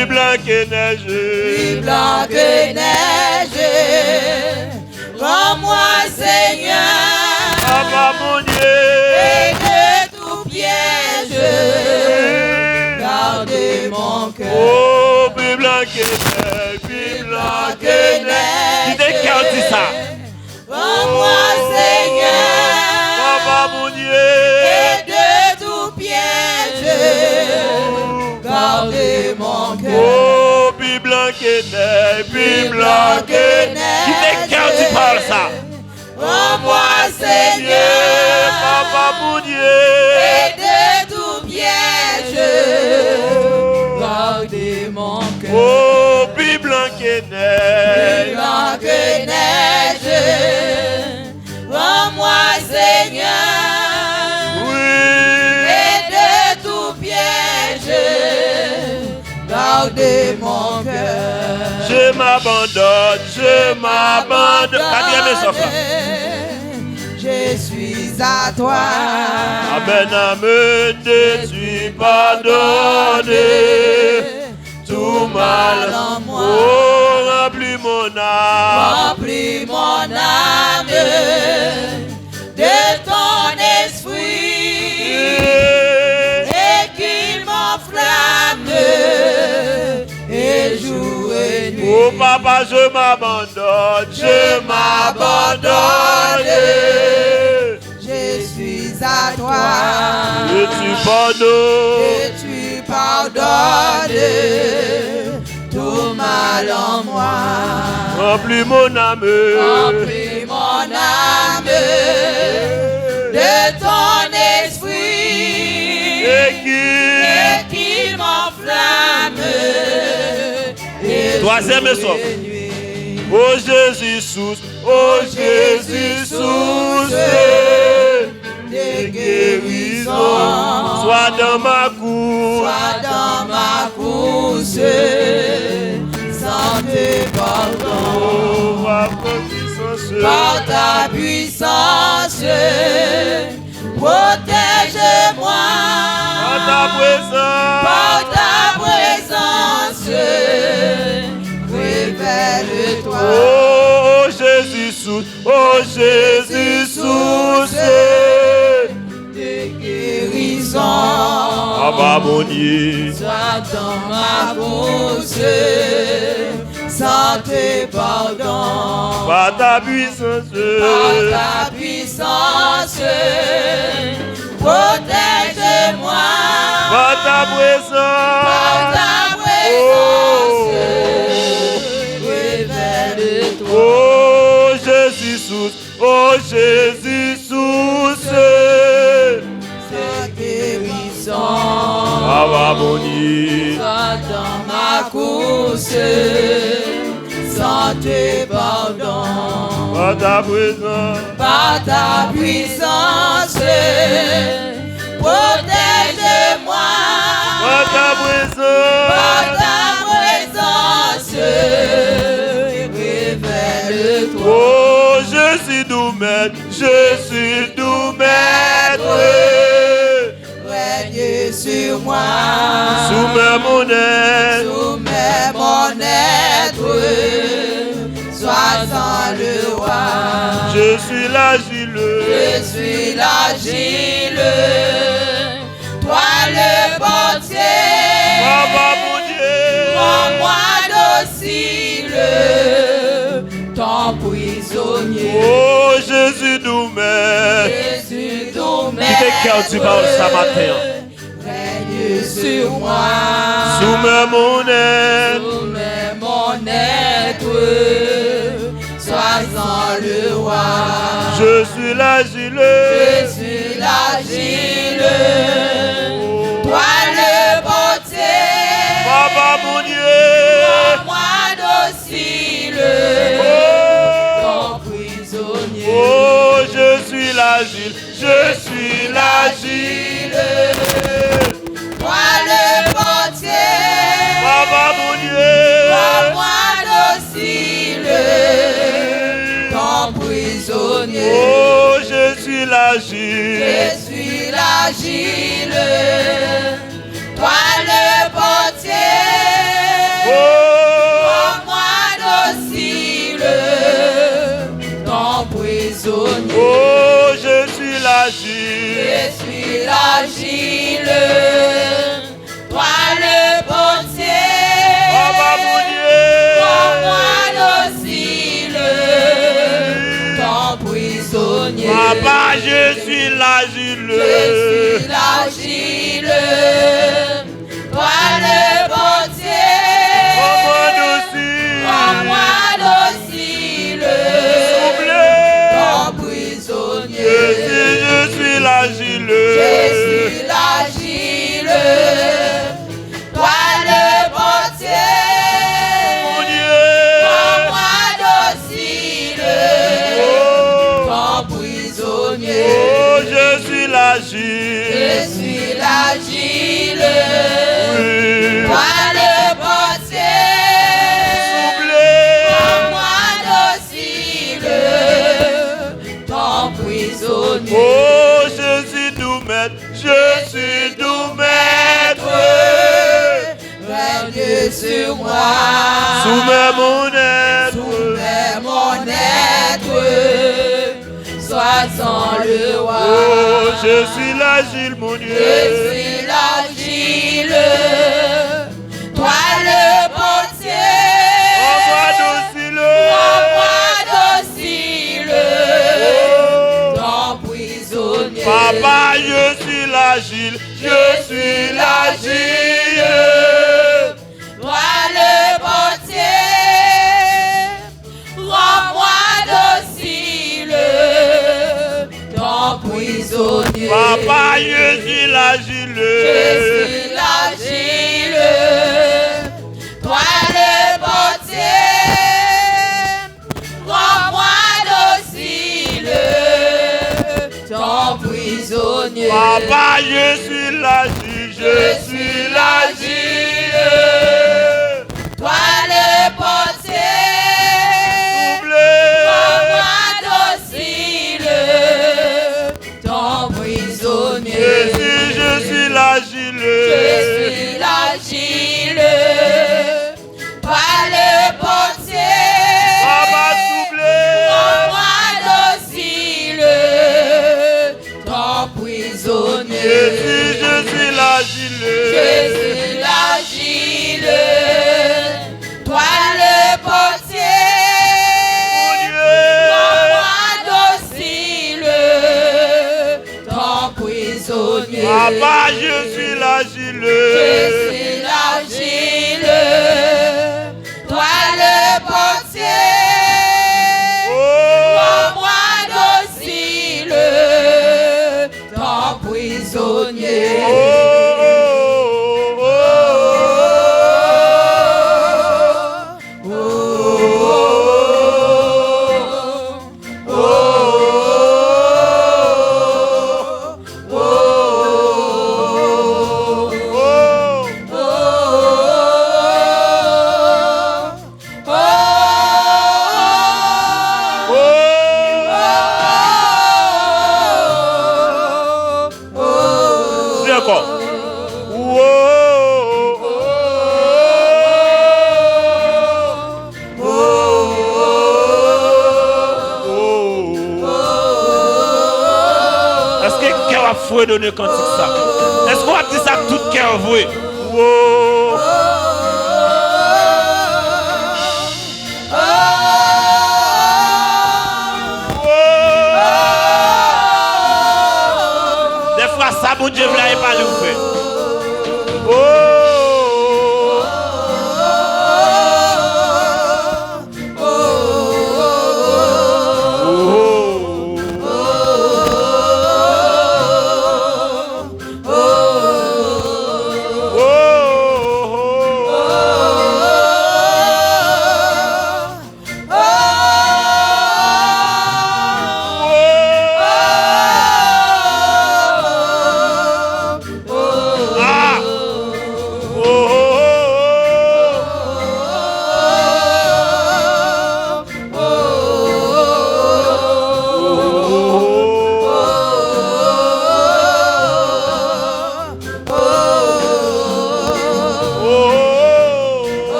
Plus blanc que neige. Plus blanc que neige. Rends-moi, Seigneur. Papa mon Dieu. Et de tout piège. Gardez mon cœur. Oh, plus blanc que neige. Plus blanc que neige. Qui est qui a dit ça? Rends-moi, Seigneur. Papa mon Dieu. Et de tout piège. Gardez mon cœur. Oh, plus blanc que neige. Plus blanc que neige. Qui est qui a dit par ça? Rends-moi, Seigneur. Papa mon Dieu. Et de tout piège. Gardez mon cœur. Oh, plus blanc que neige. Plus blanc que neige. Rends-moi, Seigneur. Oui. Et de tout piège. Gardez mon cœur. Je m'abandonne, je m'abandonne. Adieu mes enfants. Je suis à toi. Amen, amen, je suis pardonné. Tout mal en moi. Oh, remplis mon âme. Remplis mon âme de ton esprit et qu'il m'enflamme et jour et nuit. Oh papa, je m'abandonne, je m'abandonne. Je suis à toi. Je suis pardonné. Et tu pardonnes tout mal en moi. Remplis mon âme. Remplis mon âme de ton esprit et qu'il m'enflamme. Troisième son. Oh Jésus, oh Jésus, source de guérison. Sois dans ma course. Sois dans ma course. Sans tes pardons. Par ta puissance, protège-moi. Par ta présence. Par ta présence, révèle-toi. Oh Jésus, oh Jésus, source de guérison. Papa mon Dieu. Sois dans ma course. Sans tes pardons. Par ta puissance. Par ta puissance. Protège-moi. Par ta présence. Par ta présence. Révèle-toi. Oh Jésus, oh Jésus, source de guérison. Papa mon Dieu. Sois dans ma course. Sans tes pardons. Par ta présence. Par ta puissance. Protège-moi. Par ta présence. Par ta présence. Révèle-toi. Oh Jésus nous maître, Jésus nous maître. Règne sur moi. Soumets mon être. Soumets mon être. Sois en le roi. Je suis l'agile. Je suis l'agile. Toi le portier. Papa mon Dieu. Rends-moi docile. Ton prisonnier. Oh Jésus nous met. Jésus nous met. Qui est cœur du bas ce matin? Règne sur moi. Soumets mon être. Soumets mon être. Sois en le roi. Je suis l'agile. Je suis l'agile. Toi le portier. Papa mon Dieu. Rends-moi docile. Ton prisonnier. Oh, je suis l'agile. Je suis l'agile. Toi le portier. Papa mon Dieu. Rends-moi docile. Ton prisonnier. Oh, je suis l'agile. Je suis l'agile. Toi le portier. l'agile, toi le portier, Papa mon Dieu, rends-moi docile, ton prisonnier. Papa, je suis l'agile. Je suis l'agile, toi le portier, rends-moi docile, ton prisonnier. Je suis l'agile. Je suis l'agile, toi le portier, Mon Dieu, rends-moi docile, ton prisonnier. oh, je suis Je l'agile. suis l'agile, Oui. toi le portier, rends-moi docile, ton prisonnier. Oh, je suis doux maître, je suis doux maître. Règne sur moi, Soumets mon être. soumets mon être, sois sans le roi. Oh, je suis l'agile, mon Dieu. Je suis l'agile, toi le portier, Rends-moi docile. rends-moi docile, ton prisonnier. Papa, je suis l'agile, je suis l'agile. Toi le portier, rends-moi docile, ton prisonnier. Papa, je suis l'agile. Je suis l'agile, toi le portier, rends-moi docile, ton prisonnier. Papa, je suis l'agile, je suis l'agile. Toi le portier, rends-moi docile, ton prisonnier. Je suis l'agile. Je suis l'agile, toi le portier, Papa, souffle. rends-moi docile, ton prisonnier. Je suis l'agile. Je suis l'agile, toi le portier, rends-moi docile, ton prisonnier. Papa, je suis l'agile. Je suis l'agile, toi le portier, rends-moi docile, ton prisonnier. Faut donner cantique ça. Est-ce qu'on va dire ça tout cœur voué? Wow. Des fois ça bon Dieu v'là pas le faire.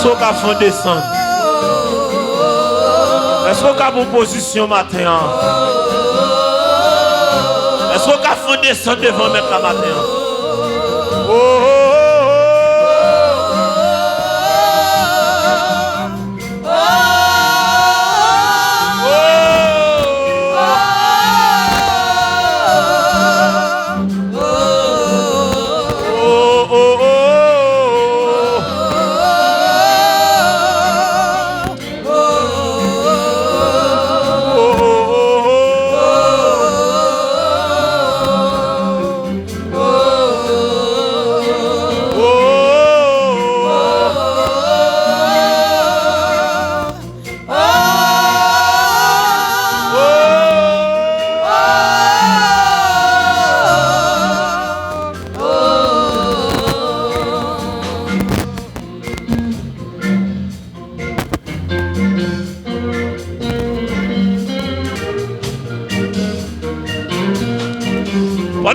qu'on a fait descendre? Est-ce qu'on a une position matin? Est-ce qu'on a fait descendre devant mettre la matin?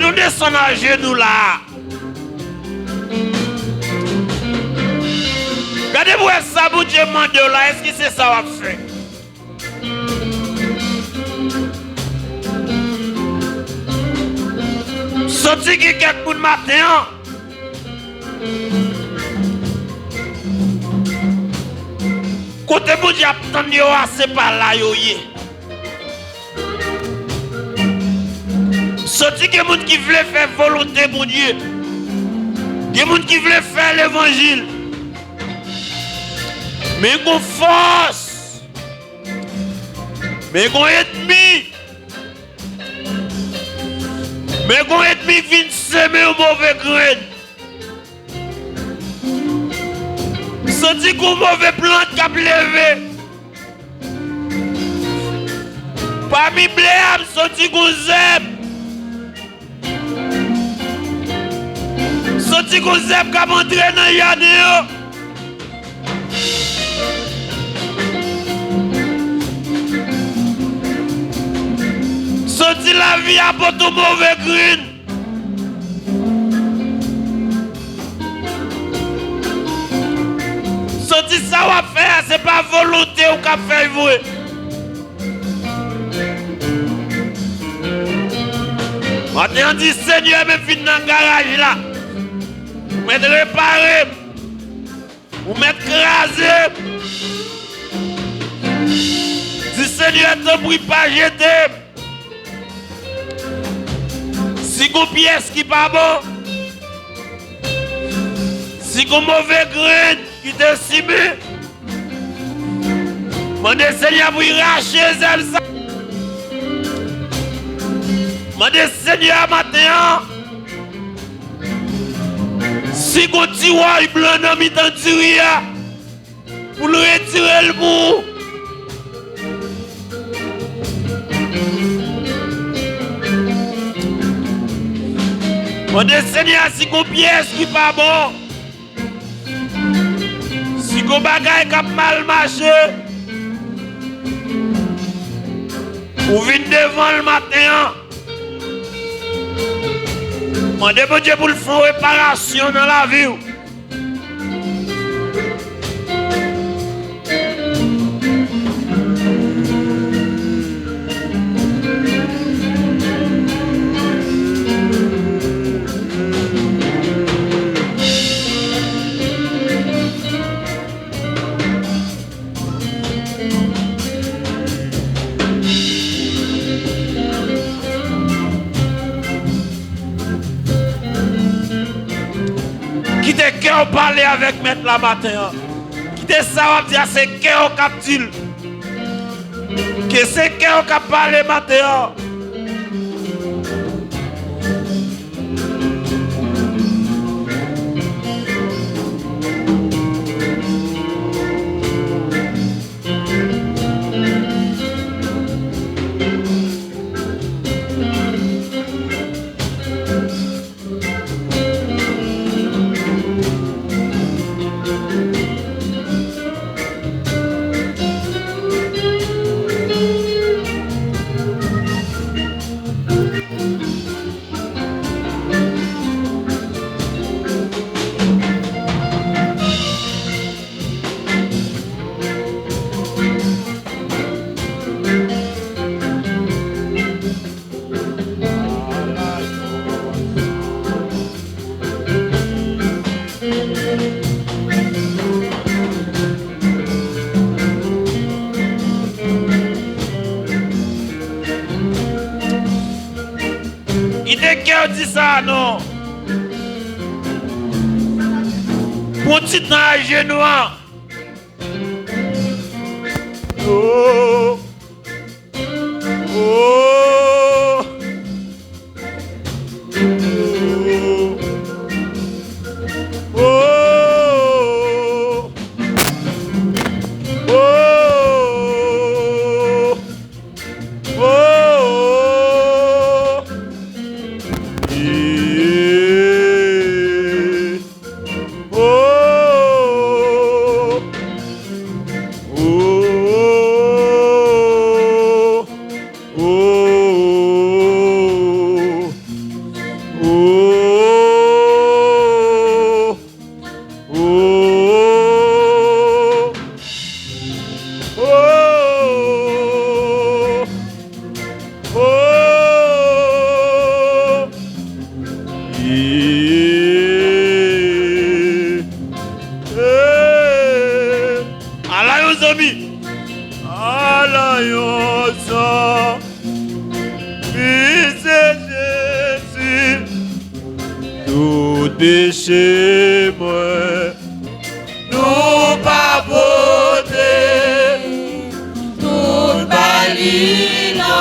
Nous descendons à genoux là. Regardez-vous ça, vous Dieu mande là. Est-ce que c'est ça qu'on fait? Sorti qui quelques coups de matin. Côté vous Dieu attendez c'est pas là yo yé. Sorti que monde qui veut faire volonté pour Dieu. Des gens qui veulent faire l'évangile. Mais qu'on force. Mais qu'on ennemi. Mais qu'on ennemi vient semer au mauvais grain. Sorti qu'on mauvais plante qui a levé. Parmi blé, sorti qu'on zèbre. Sorti qu'on zèbre qui a montré dans l'année. Sorti la vie à porter mauvais grain. Sorti ça va faire, c'est pas volonté ou qu'a fait vous. Maintenant on dit Seigneur, me fin dans le garage là. Vous m'êtes réparé. Vous m'êtes crasé. Si Seigneur te prie pas jeter. Si vous pièce qui pas bon. Si vous mauvais grain qui te cible. Demandez Seigneur pour y racher ça. Demandez Seigneur matin. Si vous tirez blanc dans mi temps pour le retirer le bout. Demandez Seigneur si vous pièce qui pas bon. Si vous bagaille qui a mal marché. Vous venez devant le matin. Demandez bon Dieu pour le faire réparation dans la vie. Qui te cœur parler avec maître la matin. Qui te savoir dire c'est cœur cap dit. Que c'est cœur cap parler matin. Qui te cœur dit ça, non? Pour petit dans à genoux. Oh. Oh. Oh. Oh. Oh. Péché, moi, nous pas voter, tout balina,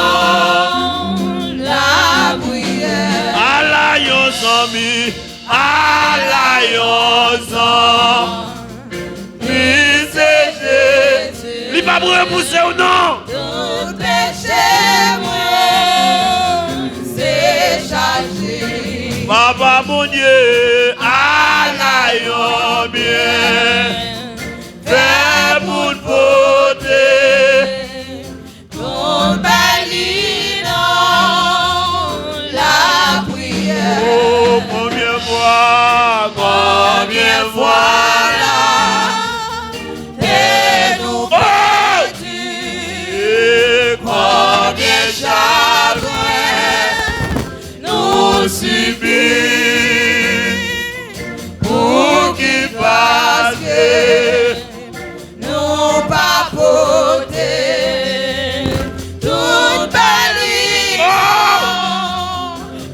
la prière. À la yosami, à la yosami, c'est Jésus. Li pas pour repousser ou non? Tout péché, moi, c'est chargé. Papa mon Dieu, à la bien, fais pour voter. Ton balina, la prière. Oh, combien fois là, et nous et combien chagrin nous subis pour qu'il passe nous pas porter toute balina,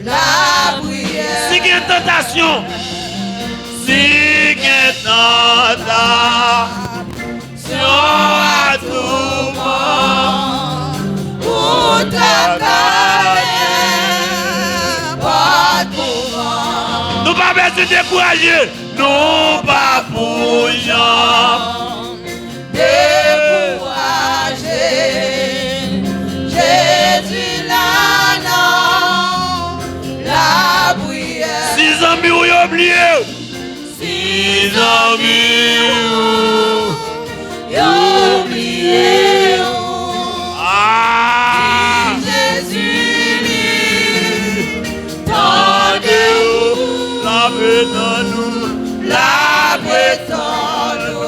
la prière. Si il y a tentation, si il y a tentation à tout moment, Pour ta carrière, pas de courant. nous pas besoin de décourager, nous pas pour gens. Découragé, Jésus là, non, la prière. Si amis ou oublié, si amis Oublié, ah, Jésus, tant de la paix dans nous, la prétendue,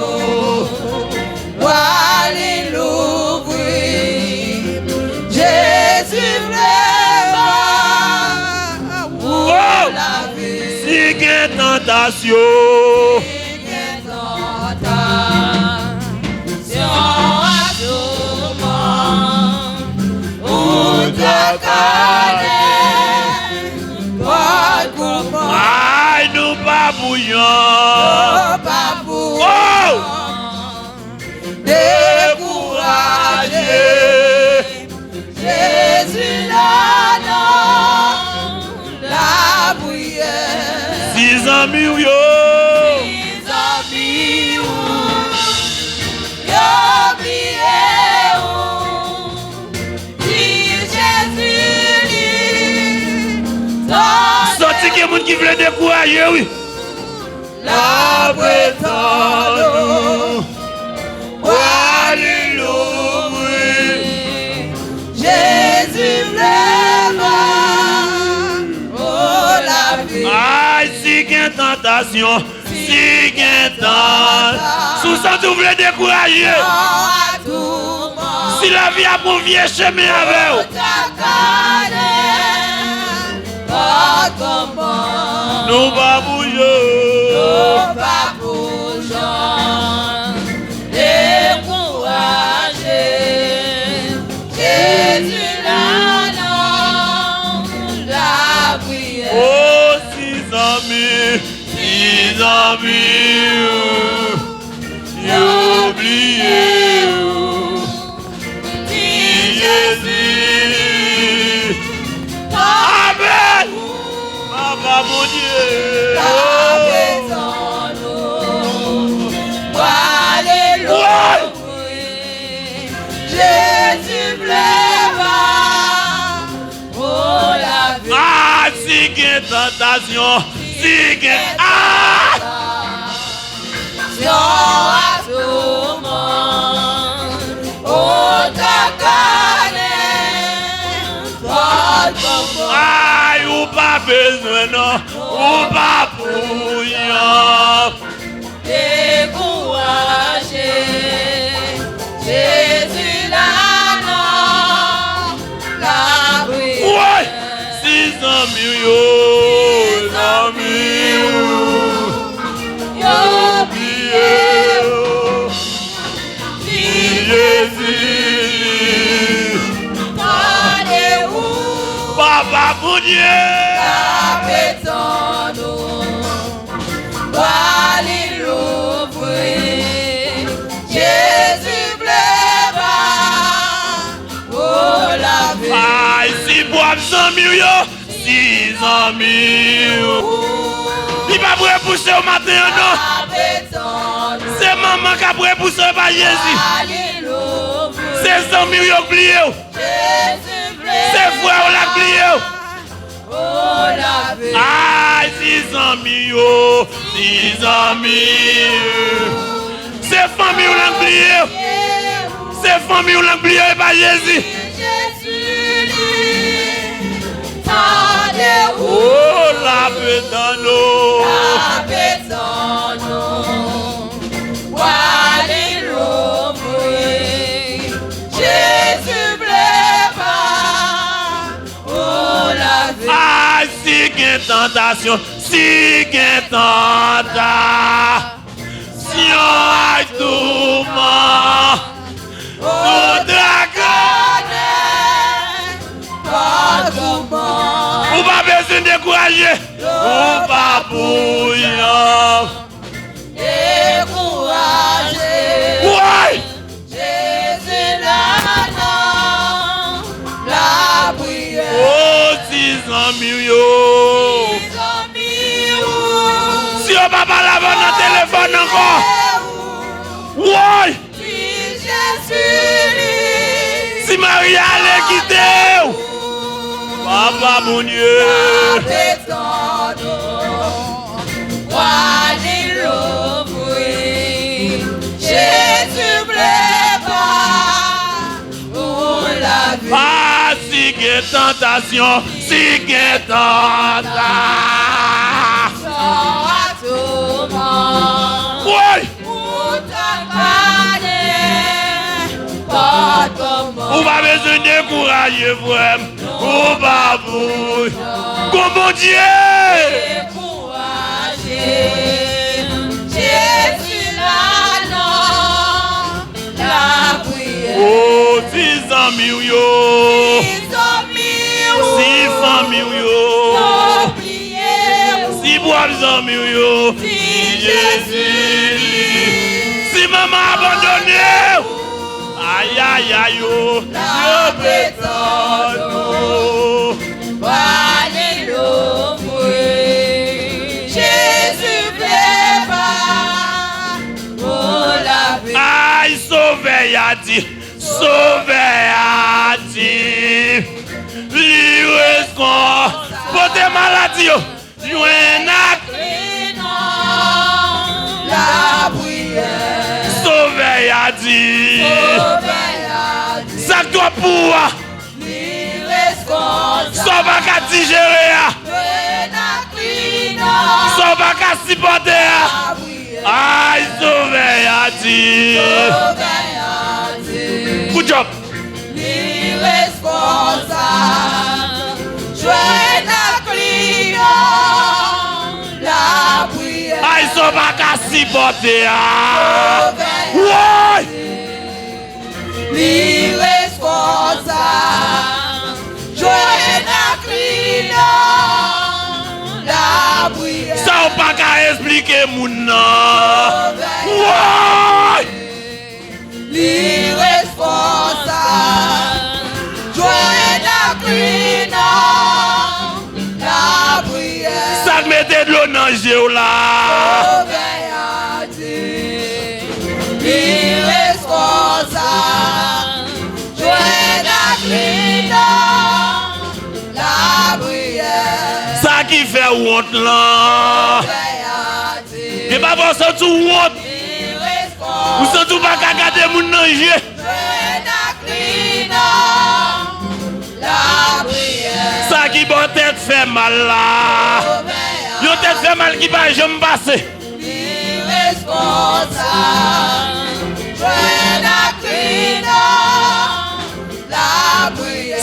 alléluia, Jésus vraiment, pour la vie, si il y a tentation, tentation à tout moment, où ta carrière, pas de courant. aïe, nous pas bouillons. Pas pour Oh! décourager, Jésus là, non, la prière. Si amis ou yo, Ils oublient où, ils oublient où, si Jésus lui donne sorti que moun qui veut décourager, oui. la prétendue. Alléluia. Jésus vraiment, oh la vie. Aïe, si il y a tentation, si il y a tentation, sous ça tu voulais décourager. À tout moment, Si la vie a pour vieux chemin avec vous, ta carrière, pas comment, nous pas bouger. pas bougeant, découragé, Jésus là, non, la amis, oublié, Jésus, Amen, Papa mon Dieu, Alléluia, Jésus plaira, oh la vie. ah, si qu'il tentation, si qu'il à tout monde, oh ta aïe, ou pas besoin, non, ou pas bouillant. découragé, Jésus là, non, la brille. Ouais, 600 millions, amis, oublié, Jésus, Papa mon Dieu, Jésus plaira, oh la vie. aïe, si boivent 100 millions, 600 millions. Il va vous repousser au matin, non? C'est maman qui a repoussé par Jésus. C'est 100 millions oubliés. C'est frère qui l'a oublié. Aïe, 600 millions, 600 millions. C'est famille qui l'a oublié. C'est famille qui l'a oublié par Jésus. Oh, la pétano. Jésus plaira, oh la vie. Ah, si qu'il y a tentation, si qu'il y a tentation, à tout moment, tout ou pas besoin de décourager, ou pas bouillant. Découragé, Ouais, Jésus là, non, la prière. oh, 600 millions. Si on va pas laver notre téléphone encore, ouais, si Marie allait quitter, Papa mon Dieu. Jésus plaira, oh la vie. Ah, si qu'il tentation, si qu'il tentation. À tout moment, Ouais, pour t'accompagner, pas comment. on va besoin de décourager, frère. On va vous. Comment Dieu. Découragé, Jésus là, non, la prière. Oh, 600 millions. 600 millions. Si boivent 100 millions. Jésus. Si maman abandonné. Aïe, aïe, aïe, oh. Dieu pétane. Jésus plaira, oh la vie. Aïe, sauvé a dit. Sauvé a dit. Livre son. Pour tes maladies. Jouen à La prière, sauvé a dit. sauver Ça doit pouvoir. l'irresponsable. Ça va qu'à digérer. Ça va qu'à supporter. Aïe, sauvé a dit. Good job. L'irresponsable, joint à client, la prière. Aïe, ça va qu'à supporter. Ouais. L'irresponsable, joint à client, la prière. Ça va pas qu'à expliquer. expliquer moun nan. Ouais. L'irresponsable, joint la cri non, la prière. Ça mettez de l'eau dans le jeu là. L'irresponsable, joint la cri non, la prière. Ça qui fait honte là. Et pas pour ça tout honte. Ou ça tout pas qu'à garder moun nan jeu. Ça qui bon tête fait mal là. Yo tête fait mal qui va jamais passer.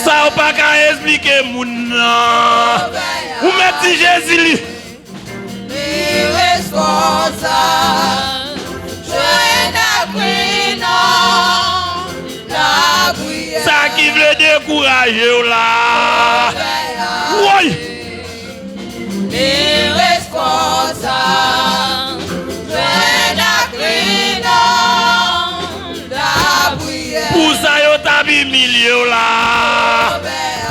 Ça ou pas qu'à expliquer moun nan. Ou mettez Jésus li. Ça qui veut décourager là. Oui. Irresponsable, pour ça yo tabi milieu là.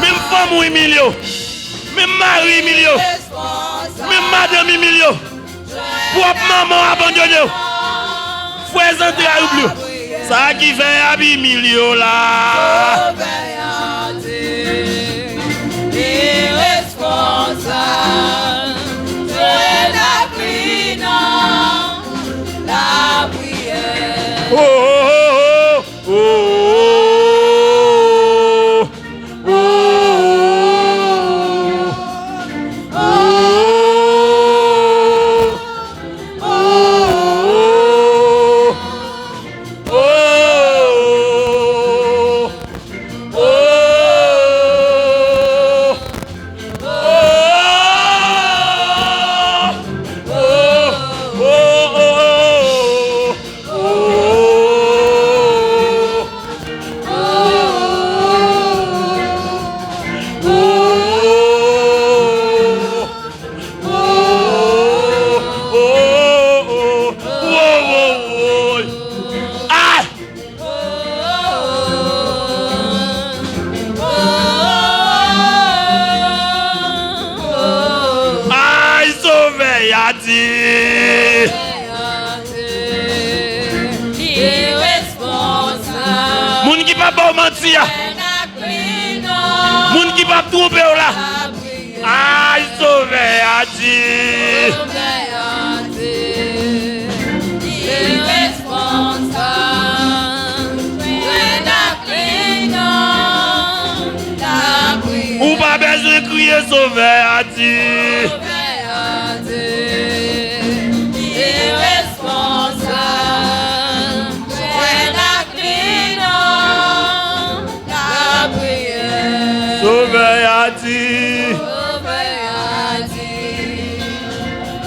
Même femme ou milieu. Même mari milieu. Même madame milieu. Propre maman abandonné. Frères entrés à oublier. Ça qui fait habit milieu là. Irresponsable, c'est la cri non, la prière. Oh oh oh oh oh oh oh Moun qui pas bon mentir. Moun qui pas tromper là. Aïe sauvé a dit. Ou pas besoin de crier sauvé a dit. Sauvé a dit.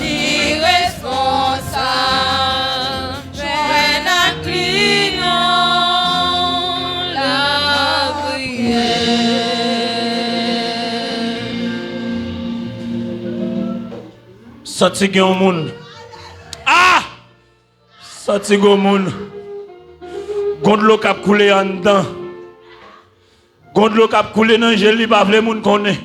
Irresponsable, joint la cri non, la prière. Sorti gen moun. Ah! Sorti gen moun. Gond l'eau k'ap coulé en dedans. Gond l'eau k'ap coulé dans gel li pa vle moun connaît.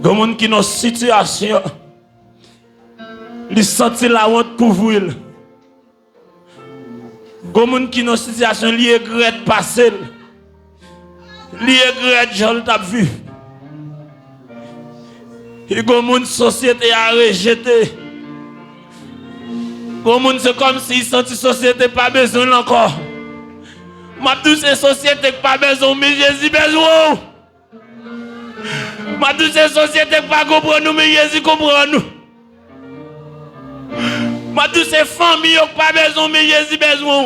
Gon moun qui dans situation. Li senti la honte couvrir. Gon moun qui dans situation li regrette passer. Li regrette j'ol t'a vu. Et gon moun société a rejeté. Gon moun c'est comme si senti société pas besoin encore. Ma douce société pas besoin mais Jésus besoin. Ma douce société pas comprendre nous mais Jésus comprend nous. Ma douce famille pas besoin mais Jésus besoin.